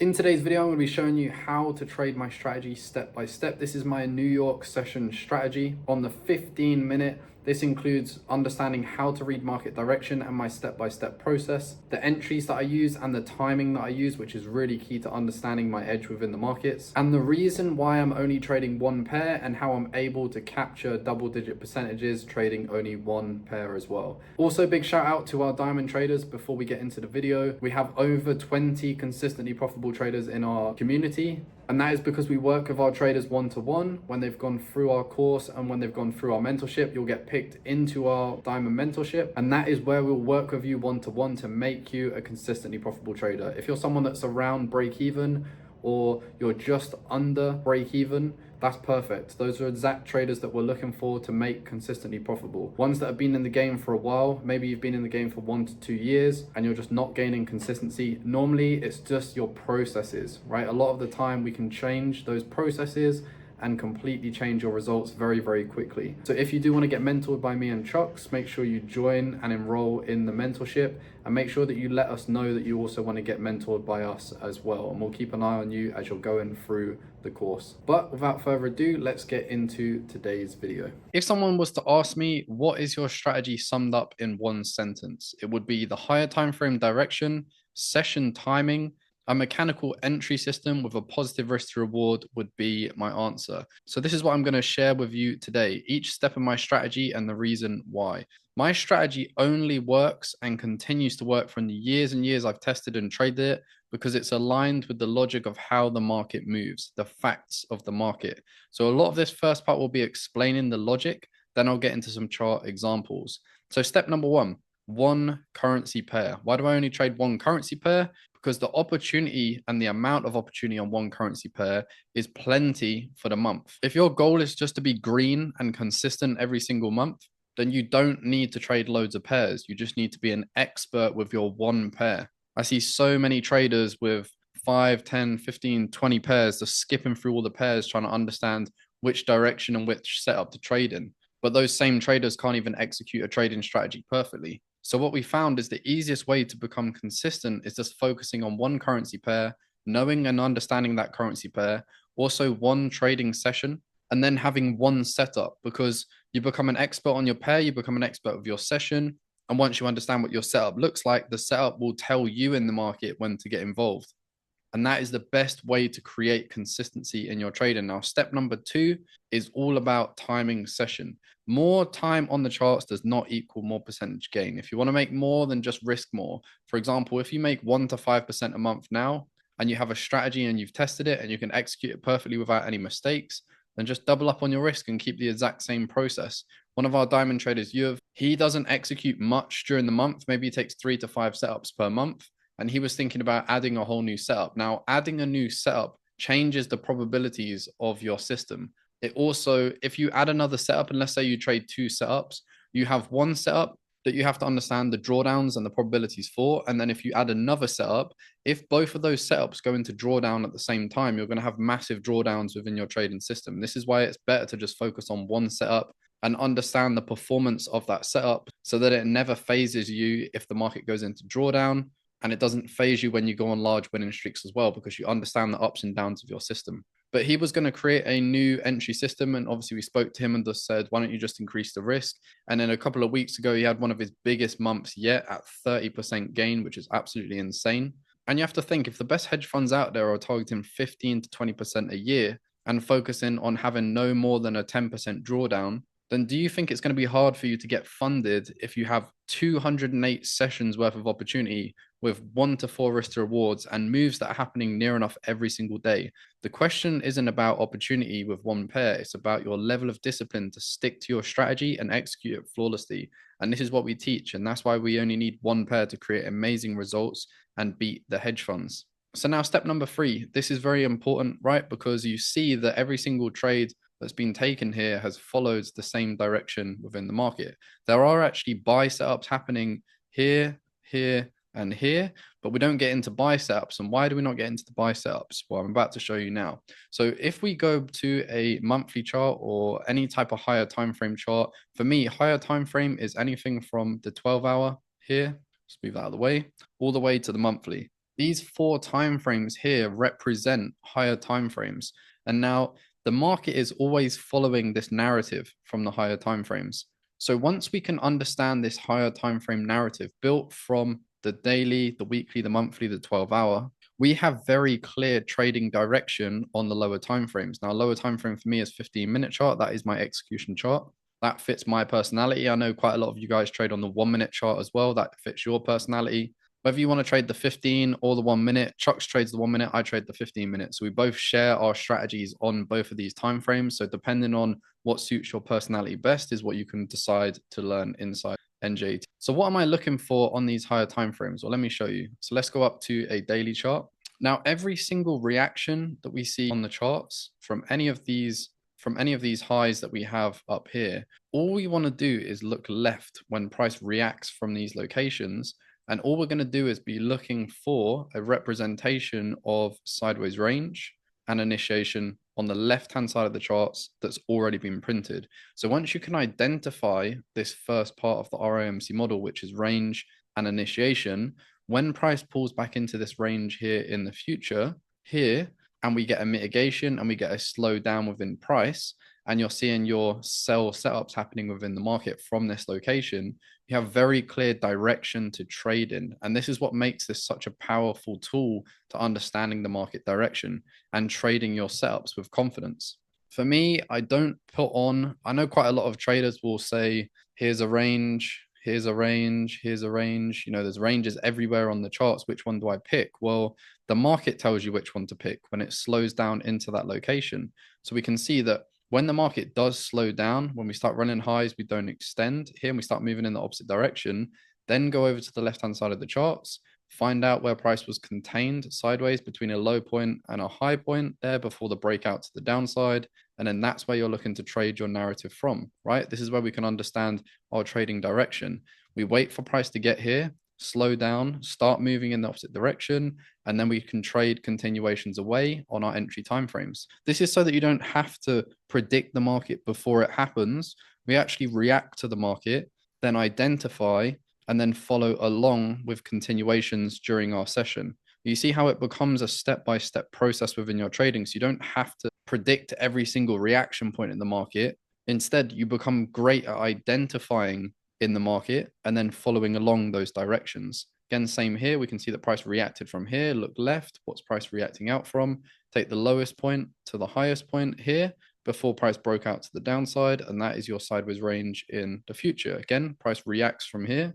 In today's video, I'm going to be showing you how to trade my strategy step by step. This is my New York session strategy on the 15-minute. This includes understanding how to read market direction and my step-by-step process, the entries that I use and the timing that I use, which is really key to understanding my edge within the markets, and the reason why I'm only trading one pair and how I'm able to capture double-digit percentages trading only one pair as well. Also, big shout out to our diamond traders before we get into the video. We have over 20 consistently profitable traders in our community, and that is because we work with our traders one-to-one. When they've gone through our course and when they've gone through our mentorship, you'll get picked into our diamond mentorship, and that is where we'll work with you one-to-one to make you a consistently profitable trader. If you're someone that's around break even or you're just under break even, that's perfect. Those are exact traders that we're looking for to make consistently profitable. Ones that have been in the game for a while, maybe you've been in the game for 1 to 2 years and you're just not gaining consistency. Normally it's just your processes, right? A lot of the time we can change those processes and completely change your results very, very quickly. So if you do want to get mentored by me and Chucks, make sure you join and enroll in the mentorship, and make sure that you let us know that you also want to get mentored by us as well. And we'll keep an eye on you as you're going through the course. But without further ado, let's get into today's video. If someone was to ask me, what is your strategy summed up in one sentence? It would be the higher time frame direction, session timing, a mechanical entry system with a positive risk to reward would be my answer. So this is what I'm going to share with you today, each step of my strategy and the reason why. My strategy only works and continues to work from the years and years I've tested and traded it because it's aligned with the logic of how the market moves, the facts of the market. So a lot of this first part will be explaining the logic, then I'll get into some chart examples. So step number one currency pair. Why do I only trade one currency pair? Because the opportunity and the amount of opportunity on one currency pair is plenty for the month. If your goal is just to be green and consistent every single month, then you don't need to trade loads of pairs. You just need to be an expert with your one pair. I see so many traders with 5, 10, 15, 20 pairs, just skipping through all the pairs, trying to understand which direction and which setup to trade in. But those same traders can't even execute a trading strategy perfectly. So what we found is the easiest way to become consistent is just focusing on one currency pair, knowing and understanding that currency pair, also one trading session, and then having one setup, because you become an expert on your pair, you become an expert with your session. And once you understand what your setup looks like, the setup will tell you in the market when to get involved. And that is the best way to create consistency in your trading. Now, step number 2 is all about timing session. More time on the charts does not equal more percentage gain. If you want to make more than just risk more, for example, if you make 1 to 5% a month now, and you have a strategy and you've tested it and you can execute it perfectly without any mistakes, then just double up on your risk and keep the exact same process. One of our diamond traders, he doesn't execute much during the month. Maybe he takes 3 to 5 setups per month. And he was thinking about adding a whole new setup. Now, adding a new setup changes the probabilities of your system. It also, if you add another setup, and let's say you trade 2 setups, you have one setup that you have to understand the drawdowns and the probabilities for. And then if you add another setup, if both of those setups go into drawdown at the same time, you're going to have massive drawdowns within your trading system. This is why it's better to just focus on one setup and understand the performance of that setup so that it never phases you if the market goes into drawdown. And it doesn't phase you when you go on large winning streaks as well, because you understand the ups and downs of your system. But he was going to create a new entry system. And obviously we spoke to him and just said, why don't you just increase the risk? And then a couple of weeks ago, he had one of his biggest months yet at 30% gain, which is absolutely insane. And you have to think, if the best hedge funds out there are targeting 15 to 20% a year and focusing on having no more than a 10% drawdown, then do you think it's going to be hard for you to get funded if you have 208 sessions worth of opportunity with 1 to 4 risk to rewards and moves that are happening near enough every single day? The question isn't about opportunity with one pair. It's about your level of discipline to stick to your strategy and execute it flawlessly. And this is what we teach. And that's why we only need one pair to create amazing results and beat the hedge funds. So now step number 3, this is very important, right? Because you see that every single trade that's been taken here has followed the same direction within the market. There are actually buy setups happening here, here, and here, but we don't get into buy setups. And why do we not get into the buy setups? Well, I'm about to show you now. So if we go to a monthly chart or any type of higher time frame chart, for me, higher time frame is anything from the 12-hour here, just move that out of the way, all the way to the monthly. These 4 timeframes here represent higher timeframes. And now the market is always following this narrative from the higher timeframes. So once we can understand this higher timeframe narrative built from the daily, the weekly, the monthly, the 12-hour, we have very clear trading direction on the lower timeframes. Now, lower timeframe for me is 15-minute chart. That is my execution chart. That fits my personality. I know quite a lot of you guys trade on the 1-minute chart as well. That fits your personality. Whether you want to trade the 15 or the 1-minute, Chucks trades the 1-minute, I trade the 15-minute. So we both share our strategies on both of these timeframes. So depending on what suits your personality best is what you can decide to learn inside NJT. So what am I looking for on these higher timeframes? Well, let me show you. So let's go up to a daily chart. Now, every single reaction that we see on the charts from any of these highs that we have up here, all we want to do is look left when price reacts from these locations. And all we're going to do is be looking for a representation of sideways range and initiation on the left-hand side of the charts that's already been printed. So once you can identify this first part of the RIMC model, which is range and initiation, when price pulls back into this range here in the future, here, and we get a mitigation and we get a slowdown within price, and you're seeing your sell setups happening within the market from this location, you have very clear direction to trade in. And this is what makes this such a powerful tool to understanding the market direction and trading your setups with confidence. For me, I don't put on, I know quite a lot of traders will say, here's a range, here's a range, here's a range. You know, there's ranges everywhere on the charts. Which one do I pick? Well, the market tells you which one to pick when it slows down into that location. So we can see that when the market does slow down, when we start running highs, we don't extend here and we start moving in the opposite direction, then go over to the left-hand side of the charts, find out where price was contained sideways between a low point and a high point there before the breakout to the downside. And then that's where you're looking to trade your narrative from, right? This is where we can understand our trading direction. We wait for price to get here, slow down, start moving in the opposite direction, and then we can trade continuations away on our entry timeframes. This is so that you don't have to predict the market before it happens. We actually react to the market, then identify, and then follow along with continuations during our session. You see how it becomes a step-by-step process within your trading. So you don't have to predict every single reaction point in the market. Instead, you become great at identifying in the market and then following along those directions. Again, same here. We can see that price reacted from here. Look left. What's price reacting out from? Take the lowest point to the highest point here before price broke out to the downside. And that is your sideways range in the future. Again, price reacts from here.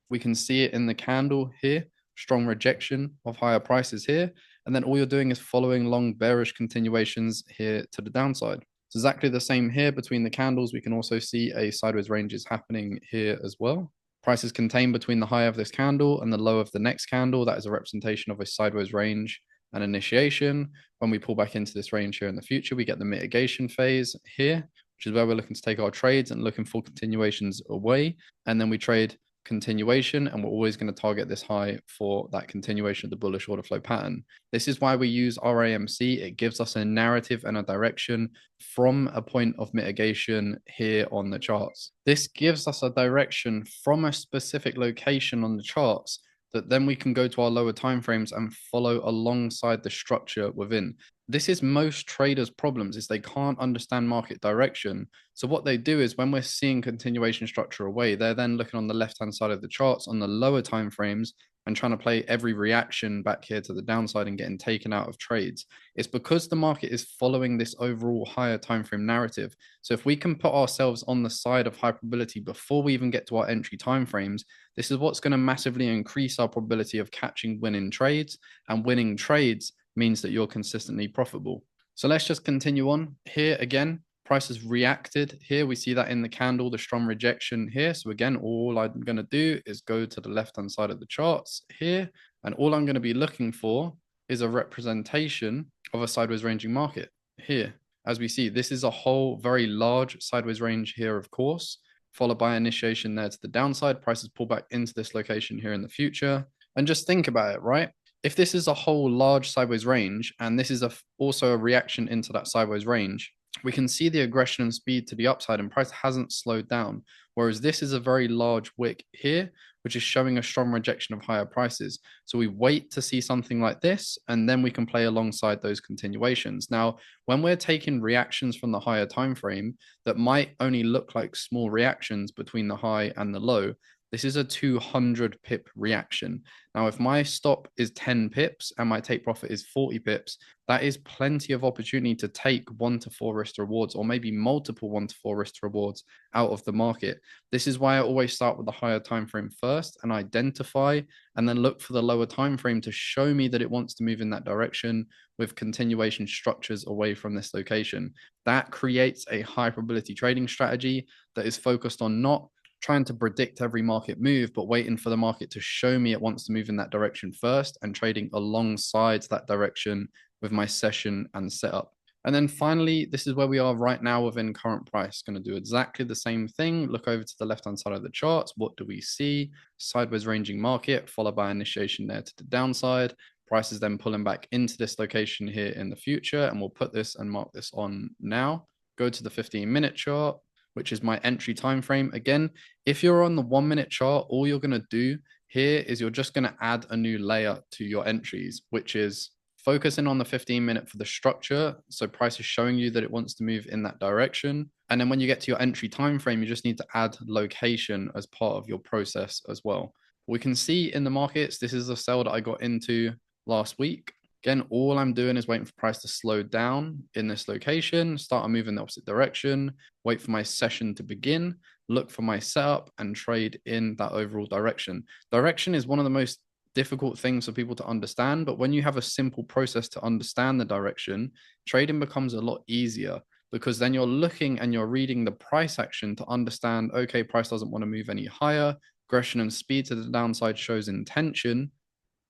We can see it in the candle here. Strong rejection of higher prices here. And then all you're doing is following long bearish continuations here to the downside. It's exactly the same here between the candles. We can also see a sideways range is happening here as well. Price is contained between the high of this candle and the low of the next candle. That is a representation of a sideways range and initiation. When we pull back into this range here in the future, we get the mitigation phase here, which is where we're looking to take our trades and looking for continuations away. And then we trade continuation, and we're always going to target this high for that continuation of the bullish order flow pattern. This is why we use RAMC. It gives us a narrative and a direction from a point of mitigation here on the charts. This gives us a direction from a specific location on the charts that then we can go to our lower timeframes and follow alongside the structure within. This is most traders' problems, is they can't understand market direction. So what they do is when we're seeing continuation structure away, they're then looking on the left-hand side of the charts on the lower timeframes and trying to play every reaction back here to the downside and getting taken out of trades. It's because the market is following this overall higher timeframe narrative. So if we can put ourselves on the side of high probability before we even get to our entry timeframes, this is what's going to massively increase our probability of catching winning trades, and winning trades means that you're consistently profitable. So let's just continue on here. Again, price has reacted here. We see that in the candle, the strong rejection here. So again, all I'm going to do is go to the left-hand side of the charts here. And all I'm going to be looking for is a representation of a sideways ranging market here. As we see, this is a whole very large sideways range here, of course, followed by initiation there to the downside. Prices pull back into this location here in the future. And just think about it, right? If this is a whole large sideways range, and this is also a reaction into that sideways range, we can see the aggression and speed to the upside, and price hasn't slowed down. Whereas this is a very large wick here, which is showing a strong rejection of higher prices. So we wait to see something like this, and then we can play alongside those continuations. Now, when we're taking reactions from the higher time frame that might only look like small reactions between the high and the low, this is a 200 pip reaction. Now, if my stop is 10 pips and my take profit is 40 pips, that is plenty of opportunity to take 1 to 4 risk to rewards, or maybe multiple 1 to 4 risk to rewards out of the market. This is why I always start with the higher time frame first and identify, and then look for the lower time frame to show me that it wants to move in that direction with continuation structures away from this location. That creates a high probability trading strategy that is focused on not trying to predict every market move, but waiting for the market to show me it wants to move in that direction first and trading alongside that direction with my session and setup. And then finally, this is where we are right now within current price. Going to do exactly the same thing. Look over to the left-hand side of the charts. What do we see? Sideways ranging market, followed by initiation there to the downside. Price is then pulling back into this location here in the future. And we'll put this and mark this on now. Go to the 15-minute chart, which is my entry time frame. Again, if you're on the 1 minute chart, all you're going to do here is you're just going to add a new layer to your entries, which is focusing on the 15-minute for the structure. So price is showing you that it wants to move in that direction. And then when you get to your entry time frame, you just need to add location as part of your process as well. We can see in the markets, this is a sell that I got into last week. Again, all I'm doing is waiting for price to slow down in this location, start a move in the opposite direction, wait for my session to begin, look for my setup, and trade in that overall direction. Direction is one of the most difficult things for people to understand, but when you have a simple process to understand the direction, trading becomes a lot easier, because then you're looking and you're reading the price action to understand, okay, price doesn't want to move any higher, aggression and speed to the downside shows intention,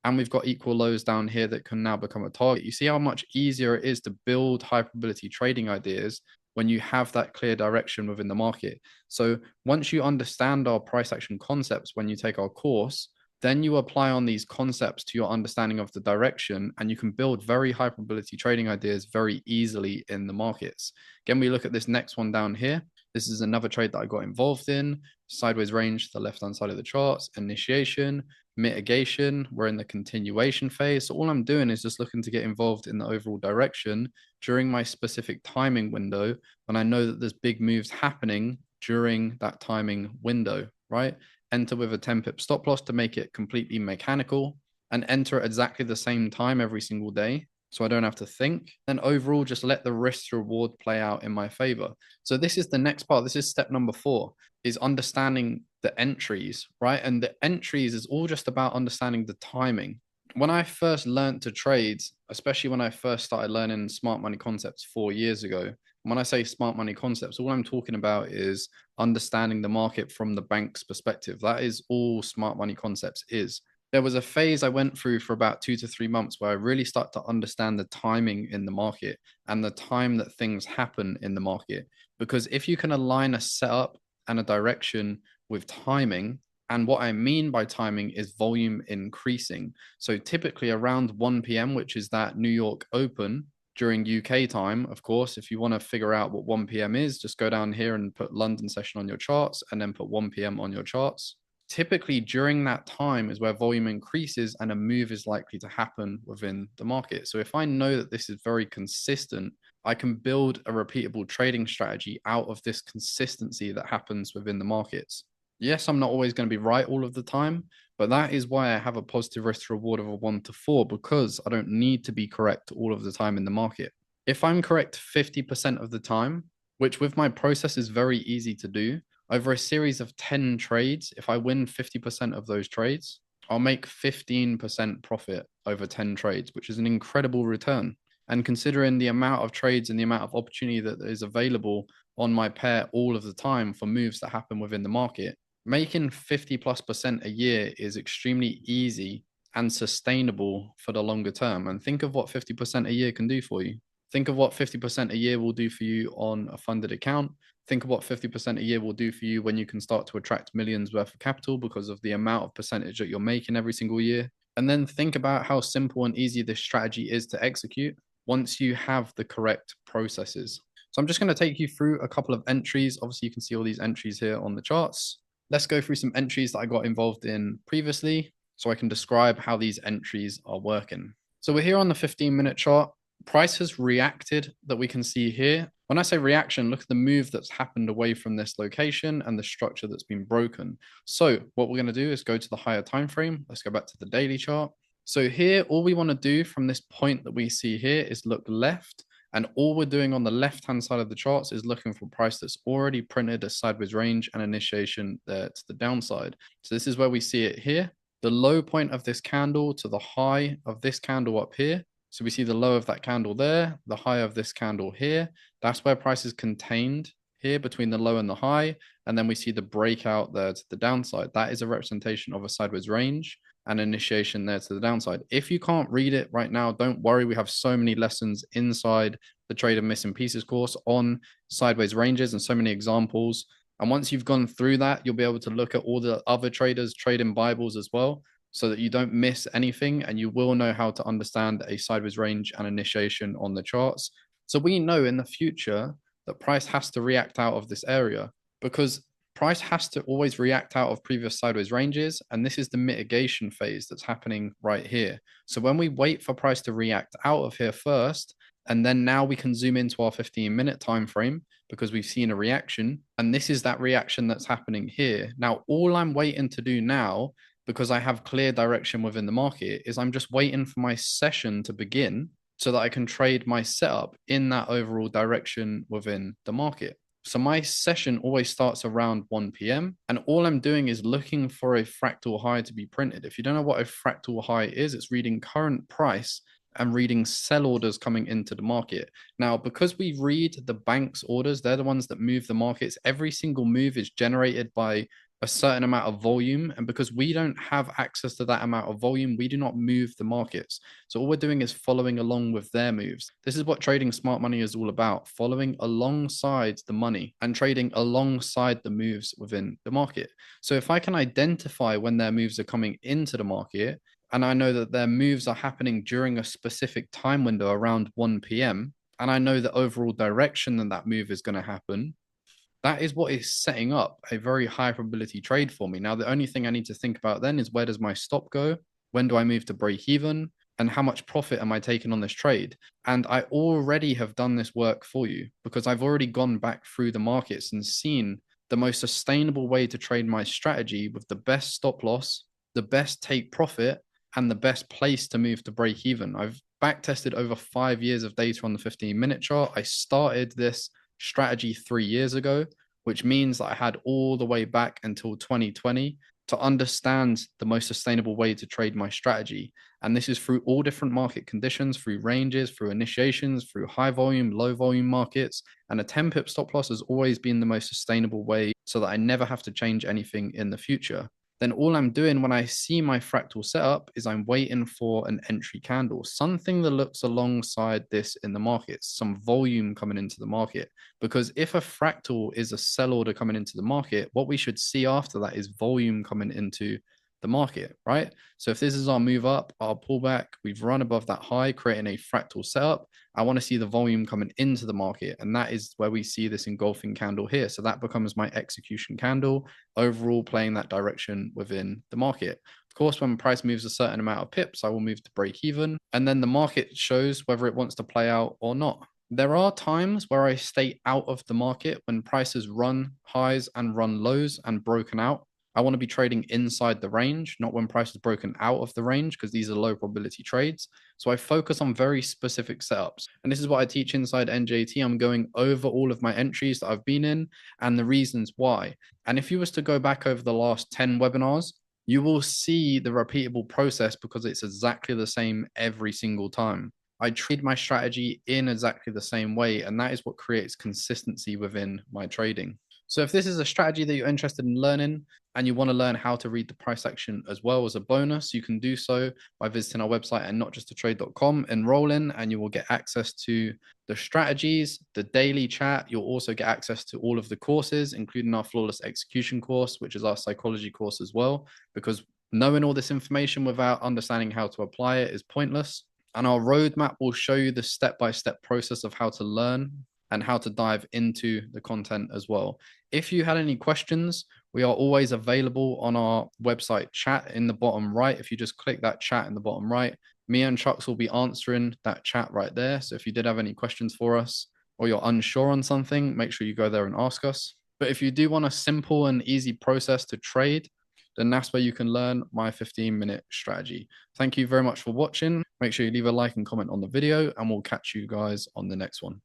and we've got equal lows down here that can now become a target. You see how much easier it is to build high probability trading ideas when you have that clear direction within the market. So once you understand our price action concepts, when you take our course, then you apply on these concepts to your understanding of the direction, and you can build very high probability trading ideas very easily in the markets. Again, we look at this next one down here. This is another trade that I got involved in. Sideways range to the left-hand side of the charts, initiation, mitigation. We're in the continuation phase. So all I'm doing is just looking to get involved in the overall direction during my specific timing window when I know that there's big moves happening during that timing window, right? Enter with a 10 pip stop loss to make it completely mechanical, and enter at exactly the same time every single day, so I don't have to think. And overall, just let the risk to reward play out in my favor. So this is the next part. This is step number 4, is understanding the entries, right? And the entries is all just about understanding the timing. When I first learned to trade, especially when I first started learning smart money concepts 4 years ago, when I say smart money concepts, all I'm talking about is understanding the market from the bank's perspective. That is all smart money concepts is. There was a phase I went through for about 2 to 3 months where I really start to understand the timing in the market and the time that things happen in the market. Because if you can align a setup and a direction with timing, and what I mean by timing is volume increasing. So typically around 1 p.m., which is that New York Open during UK time, of course, if you want to figure out what 1 p.m. is, just go down here and put London session on your charts and then put 1 p.m. on your charts. Typically during that time is where volume increases and a move is likely to happen within the market. So if I know that this is very consistent, I can build a repeatable trading strategy out of this consistency that happens within the markets. Yes, I'm not always going to be right all of the time, but that is why I have a positive risk to reward of a 1 to 4, because I don't need to be correct all of the time in the market. If I'm correct 50% of the time, which with my process is very easy to do, over a series of 10 trades, if I win 50% of those trades, I'll make 15% profit over 10 trades, which is an incredible return. And considering the amount of trades and the amount of opportunity that is available on my pair all of the time for moves that happen within the market, making 50+% a year is extremely easy and sustainable for the longer term. And think of what 50% a year can do for you. Think of what 50% a year will do for you on a funded account. Think of what 50% a year will do for you when you can start to attract millions worth of capital because of the amount of percentage that you're making every single year. And then think about how simple and easy this strategy is to execute once you have the correct processes. So I'm just going to take you through a couple of entries. Obviously, you can see all these entries here on the charts. let's go through some entries that I got involved in previously so I can describe how these entries are working. So we're here on the 15-minute chart. Price has reacted that we can see here. When I say reaction, look at the move that's happened away from this location and the structure that's been broken. So what we're going to do is go to the higher time frame. Let's go back to the daily chart. So here, all we want to do from this point that we see here is look left. And all we're doing on the left-hand side of the charts is looking for price that's already printed a sideways range and initiation there to the downside. So this is where we see it here. The low point of this candle to the high of this candle up here. So we see the low of that candle there, the high of this candle here. That's where price is contained here between the low and the high. And then we see the breakout there to the downside. That is a representation of a sideways range and initiation there to the downside. If you can't read it right now, don't worry. We have so many lessons inside the Trade of Missing Pieces course on sideways ranges and so many examples. And once you've gone through that, you'll be able to look at all the other traders' trading Bibles as well, so that you don't miss anything and you will know how to understand a sideways range and initiation on the charts. So we know in the future that price has to react out of this area because price has to always react out of previous sideways ranges. And this is the mitigation phase that's happening right here. So when we wait for price to react out of here first, and then now we can zoom into our 15-minute time frame because we've seen a reaction. And this is that reaction that's happening here. Now, all I'm waiting to do now, because I have clear direction within the market, is I'm just waiting for my session to begin so that I can trade my setup in that overall direction within the market. So my session always starts around 1 p.m. and all I'm doing is looking for a fractal high to be printed. If you don't know what a fractal high is, it's reading current price and reading sell orders coming into the market. Now, because we read the bank's orders, they're the ones that move the markets. Every single move is generated by a certain amount of volume. And because we don't have access to that amount of volume, we do not move the markets. So all we're doing is following along with their moves. This is what trading smart money is all about, following alongside the money and trading alongside the moves within the market. So if I can identify when their moves are coming into the market, and I know that their moves are happening during a specific time window around 1 p.m., and I know the overall direction that that move is going to happen, that is what is setting up a very high probability trade for me. Now, the only thing I need to think about then is where does my stop go? When do I move to break even? And how much profit am I taking on this trade? And I already have done this work for you because I've already gone back through the markets and seen the most sustainable way to trade my strategy with the best stop loss, the best take profit, and the best place to move to break even. I've back tested over 5 years of data on the 15-minute chart. I started this strategy 3 years ago, which means that I had all the way back until 2020 to understand the most sustainable way to trade my strategy. And this is through all different market conditions, through ranges, through initiations, through high volume, low volume markets. And a 10 pip stop loss has always been the most sustainable way so that I never have to change anything in the future. Then all I'm doing when I see my fractal setup is I'm waiting for an entry candle, something that looks alongside this in the market, some volume coming into the market. Because if a fractal is a sell order coming into the market, what we should see after that is volume coming into the market, right? So if this is our move up, our pullback, we've run above that high, creating a fractal setup. I want to see the volume coming into the market. And that is where we see this engulfing candle here. So that becomes my execution candle, overall playing that direction within the market. Of course, when price moves a certain amount of pips, I will move to break even. And then the market shows whether it wants to play out or not. There are times where I stay out of the market when prices run highs and run lows and broken out. I want to be trading inside the range, not when price is broken out of the range, because these are low probability trades. So I focus on very specific setups. And this is what I teach inside NJT. I'm going over all of my entries that I've been in and the reasons why. And if you was to go back over the last 10 webinars, you will see the repeatable process because it's exactly the same every single time. I trade my strategy in exactly the same way, and that is what creates consistency within my trading. So if this is a strategy that you're interested in learning and you want to learn how to read the price action as well as a bonus, you can do so by visiting our website at notjustatrade.com, enroll in, and you will get access to the strategies, the daily chat. You'll also get access to all of the courses, including our flawless execution course, which is our psychology course as well, because knowing all this information without understanding how to apply it is pointless. And our roadmap will show you the step-by-step process of how to learn and how to dive into the content as well. If you had any questions We are always available on our website chat in the bottom right. If you just click that chat in the bottom right, me and Chucks will be answering that chat right there. So if you did have any questions for us or you're unsure on something, make sure you go there and ask us. But if you do want a simple and easy process to trade, then that's where you can learn my 15-minute strategy. Thank you very much for watching. Make sure you leave a like and comment on the video, and we'll catch you guys on the next one.